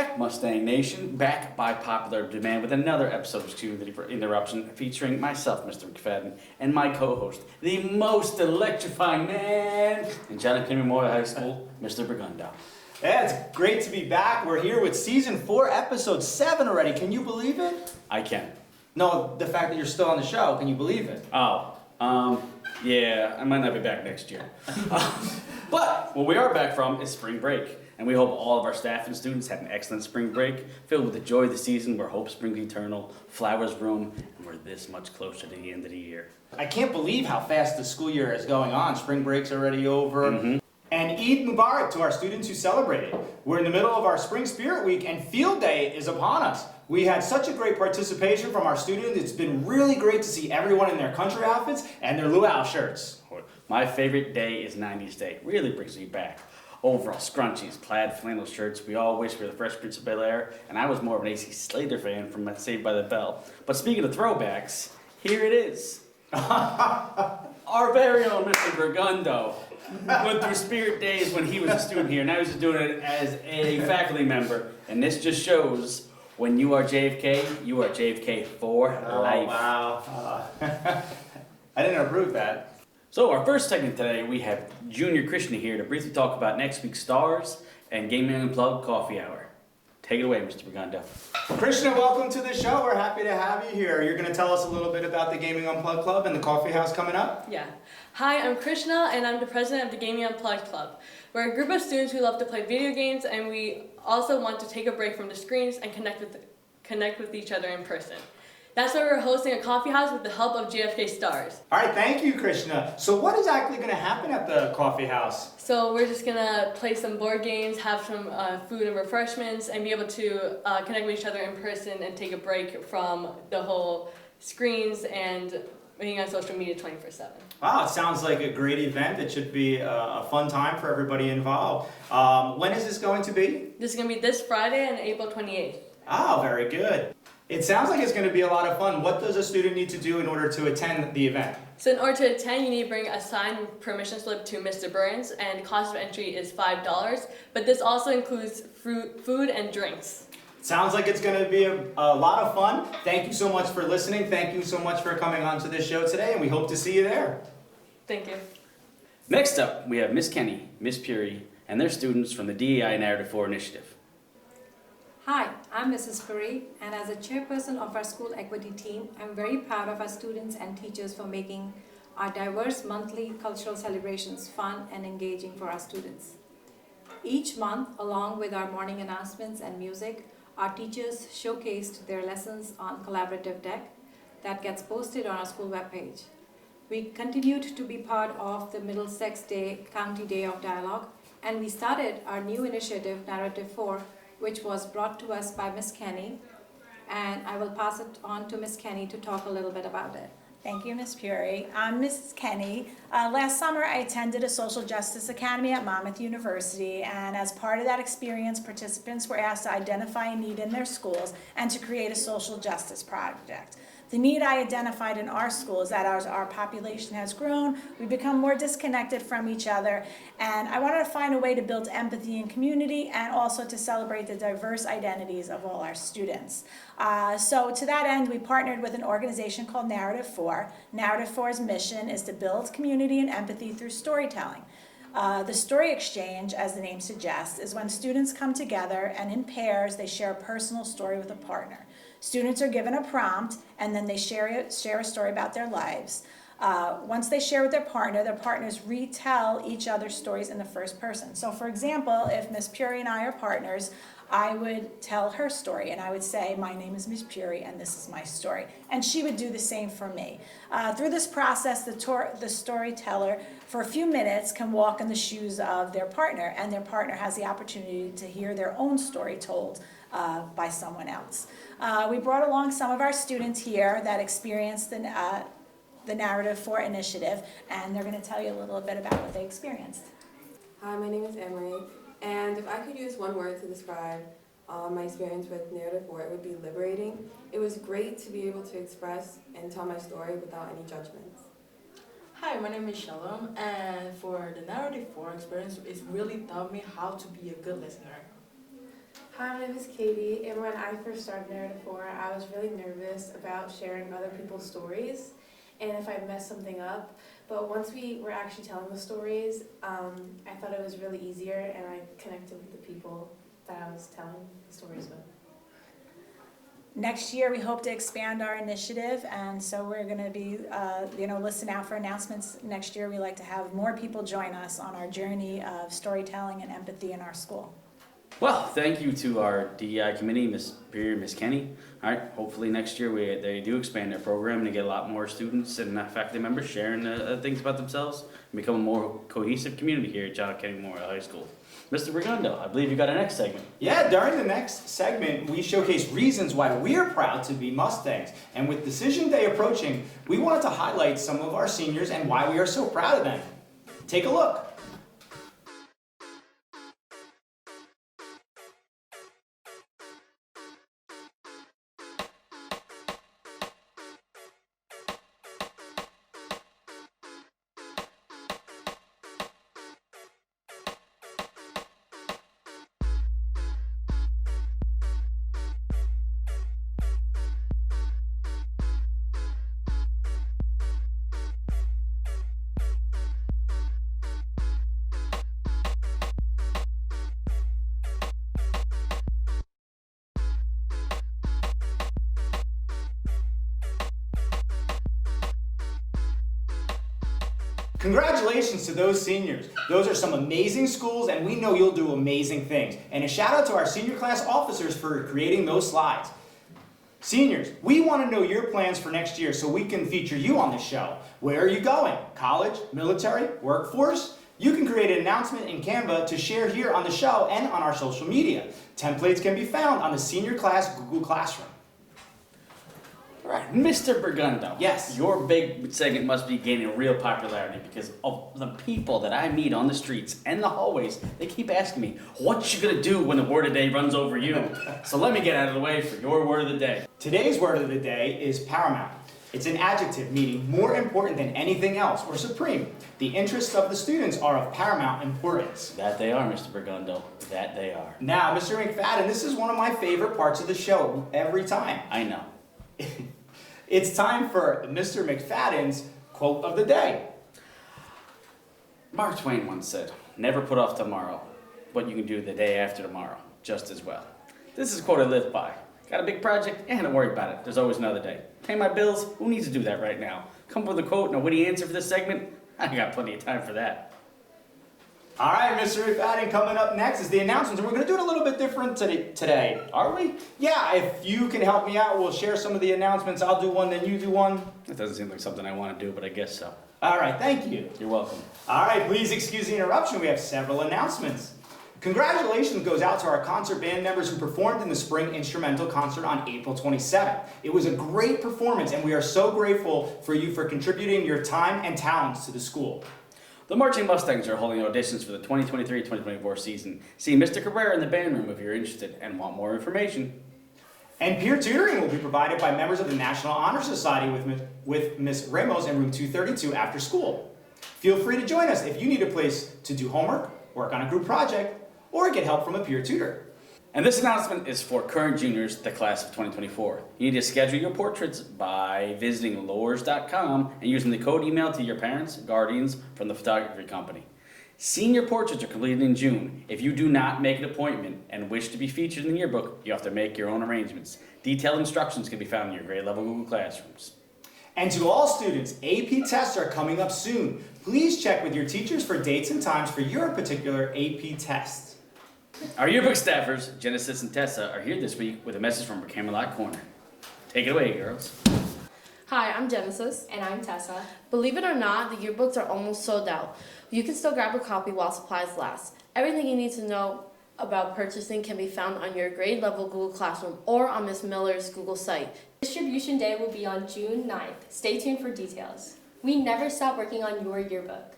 back, Mustang Nation, back by popular demand with another episode of Student Interruption featuring myself, Mr. McFadden, and my co-host, the most electrifying man in John F. Kennedy Memorial High School, Mr. Burgundo. Yeah, it's great to be back. We're here with Season 4, Episode 7 already. Can you believe it? I can. No, the fact that you're still on the show, can you believe it? Yeah, I might not be back next year. But what we are back from is spring break. And we hope all of our staff and students had an excellent spring break, filled with the joy of the season where hope springs eternal, flowers bloom, and we're this much closer to the end of the year. I can't believe how fast the school year is going on. Spring break's already over. And Eid Mubarak to our students who celebrated. We're in the middle of our Spring Spirit Week and Field Day is upon us. We had such a great participation from our students. It's been really great to see everyone in their country outfits and their luau shirts. My favorite day is 90s Day. Really brings me back. Overall scrunchies, plaid flannel shirts. We all wish we were the Fresh Prince of Bel-Air, and I was more of an AC Slater fan from Saved by the Bell. But speaking of throwbacks, here it is. Our very own Mr. Burgundo went through Spirit Days when he was a student here. Now he's just doing it as a faculty member, and this just shows when you are JFK, you are JFK for life. Oh, wow. I didn't approve that. So our first segment today, we have Junior Krishna here to briefly talk about next week's stars and Gaming Unplugged Coffee Hour. Take it away, Mr. Burgundo. Krishna, welcome to the show. We're happy to have you here. You're going to tell us a little bit about the Gaming Unplugged Club and the coffee house coming up? Yeah. Hi, I'm Krishna, and I'm the president of the Gaming Unplugged Club. We're a group of students who love to play video games, and we also want to take a break from the screens and connect with each other in person. That's why we're hosting a coffee house with the help of JFK stars. All right, thank you, Krishna. So what is actually going to happen at the coffee house? So we're just going to play some board games, have some food and refreshments, and be able to connect with each other in person and take a break from the whole screens and being on social media 24/7. Wow, it sounds like a great event. It should be a fun time for everybody involved. When is this going to be? This is going to be this Friday on April 28th. Oh, very good. It sounds like it's going to be a lot of fun. What does a student need to do in order to attend the event? So in order to attend, you need to bring a signed permission slip to Mr. Burns, and the cost of entry is $5, but this also includes food and drinks. Sounds like it's going to be a lot of fun. Thank you so much for listening. Thank you so much for coming on to this show today, and we hope to see you there. Thank you. Next up, we have Miss Kenny, Miss Puri, and their students from the DEI Narrative 4 Initiative. Hi, I'm Mrs. Puri, and as a chairperson of our school equity team, I'm very proud of our students and teachers for making our diverse monthly cultural celebrations fun and engaging for our students. Each month, along with our morning announcements and music, our teachers showcased their lessons on collaborative deck that gets posted on our school webpage. We continued to be part of the Middlesex County Day of Dialogue, and we started our new initiative, Narrative 4, which was brought to us by Miss Kenny, and I will pass it on to Miss Kenny to talk a little bit about it. Thank you, Ms. Puri. I'm Mrs. Kenny. Last summer, I attended a social justice academy at Monmouth University, and as part of that experience, participants were asked to identify a need in their schools and to create a social justice project. The need I identified in our school is that our population has grown, we've become more disconnected from each other, and I wanted to find a way to build empathy and community and also to celebrate the diverse identities of all our students. So to that end, we partnered with an organization called Narrative 4. Narrative 4's mission is to build community and empathy through storytelling. The story exchange, as the name suggests, is when students come together and in pairs they share a personal story with a partner. Students are given a prompt and then they share a story about their lives. Once they share with their partners retell each other's stories in the first person. So for example, if Miss Puri and I are partners, I would tell her story and I would say, my name is Miss Puri and this is my story. And she would do the same for me. Through this process, the storyteller for a few minutes can walk in the shoes of their partner, and their partner has the opportunity to hear their own story told by someone else. We brought along some of our students here that experienced the Narrative 4 initiative, and they're going to tell you a little bit about what they experienced. Hi, my name is Emery, and if I could use one word to describe my experience with Narrative 4, it would be liberating. It was great to be able to express and tell my story without any judgments. Hi, my name is Shalom, and for the Narrative 4 experience, it really taught me how to be a good listener. Hi, my name is Katie, and when I first started Narrative 4, I was really nervous about sharing other people's stories and if I messed something up. But once we were actually telling the stories, I thought it was really easier and I connected with the people that I was telling the stories with. Next year, we hope to expand our initiative, and so we're going to be, listen out for announcements. Next year, we like to have more people join us on our journey of storytelling and empathy in our school. Well, thank you to our DEI committee, Ms. Beer and Ms. Kenny. All right, hopefully next year they do expand their program and get a lot more students and faculty members sharing things about themselves and become a more cohesive community here at John F. Kennedy Memorial High School. Mr. Bergundo, I believe you got our next segment. Yeah, during the next segment, we showcase reasons why we're proud to be Mustangs. And with Decision Day approaching, we wanted to highlight some of our seniors and why we are so proud of them. Take a look. Congratulations to those seniors. Those are some amazing schools and we know you'll do amazing things. And a shout out to our senior class officers for creating those slides. Seniors, we want to know your plans for next year so we can feature you on the show. Where are you going? College, military, workforce? You can create an announcement in Canva to share here on the show and on our social media. Templates can be found on the senior class Google Classroom. All right, Mr. Bergundo. Yes. Your big segment must be gaining real popularity because of the people that I meet on the streets and the hallways. They keep asking me, what you gonna do when the word of the day runs over you? So let me get out of the way for your word of the day. Today's word of the day is paramount. It's an adjective meaning more important than anything else or supreme. The interests of the students are of paramount importance. That they are, Mr. Bergundo. That they are. Now, Mr. McFadden, this is one of my favorite parts of the show every time. I know. It's time for Mr. McFadden's quote of the day. Mark Twain once said, never put off tomorrow what you can do the day after tomorrow just as well. This is a quote I live by. Got a big project? Don't worry about it. There's always another day. Pay my bills? Who needs to do that right now? Come up with a quote and a witty answer for this segment? I got plenty of time for that. All right, Mr. McFadden, coming up next is the announcements, and we're going to do it a little bit different today. Are we? Yeah, if you can help me out, we'll share some of the announcements. I'll do one, then you do one. That doesn't seem like something I want to do, but I guess so. All right, thank you. You're welcome. All right, please excuse the interruption. We have several announcements. Congratulations goes out to our concert band members who performed in the spring instrumental concert on April 27th. It was a great performance, and we are so grateful for you for contributing your time and talents to the school. The Marching Mustangs are holding auditions for the 2023-2024 season. See Mr. Cabrera in the band room if you're interested and want more information. And peer tutoring will be provided by members of the National Honor Society with Ms. Ramos in room 232 after school. Feel free to join us if you need a place to do homework, work on a group project, or get help from a peer tutor. And this announcement is for current juniors, the class of 2024. You need to schedule your portraits by visiting lures.com and using the code emailed to your parents, guardians from the photography company. Senior portraits are completed in June. If you do not make an appointment and wish to be featured in the yearbook, you have to make your own arrangements. Detailed instructions can be found in your grade level Google Classrooms. And to all students, AP tests are coming up soon. Please check with your teachers for dates and times for your particular AP tests. Our yearbook staffers, Genesis and Tessa, are here this week with a message from Camelot Corner. Take it away, girls. Hi, I'm Genesis. And I'm Tessa. Believe it or not, the yearbooks are almost sold out. You can still grab a copy while supplies last. Everything you need to know about purchasing can be found on your grade level Google Classroom or on Ms. Miller's Google site. Distribution day will be on June 9th. Stay tuned for details. We never stop working on your yearbook,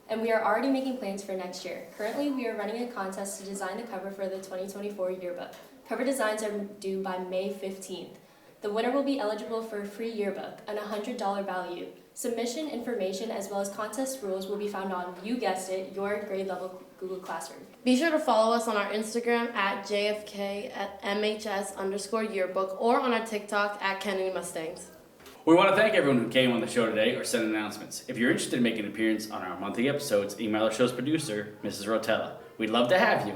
and we are already making plans for next year. Currently, we are running a contest to design the cover for the 2024 yearbook. Cover designs are due by May 15th. The winner will be eligible for a free yearbook, an $100 value. Submission information as well as contest rules will be found on, you guessed it, your grade level Google Classroom. Be sure to follow us on our Instagram at JFKMHS_yearbook or on our TikTok at Kennedy Mustangs. We want to thank everyone who came on the show today or sent announcements. If you're interested in making an appearance on our monthly episodes, email our show's producer, Mrs. Rotella. We'd love to have you.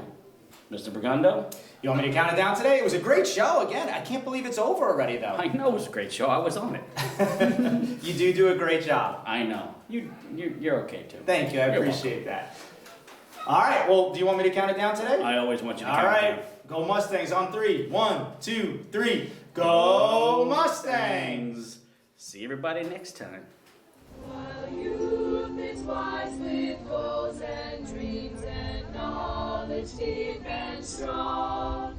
Mr. Burgundo? You want me to count it down today? It was a great show. Again, I can't believe it's over already, though. I know it was a great show. I was on it. You do a great job. I know. You're okay, too. Thank you. I You're appreciate that. All right. Well, do you want me to count it down today? I always want you to All count it down. right. Go Mustangs on 3. 1, 2, 3. Go Mustangs! See everybody next time. While youth is wise with goals and dreams and knowledge deep and strong,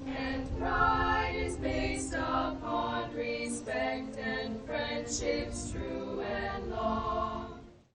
and pride is based upon respect and friendships true and long.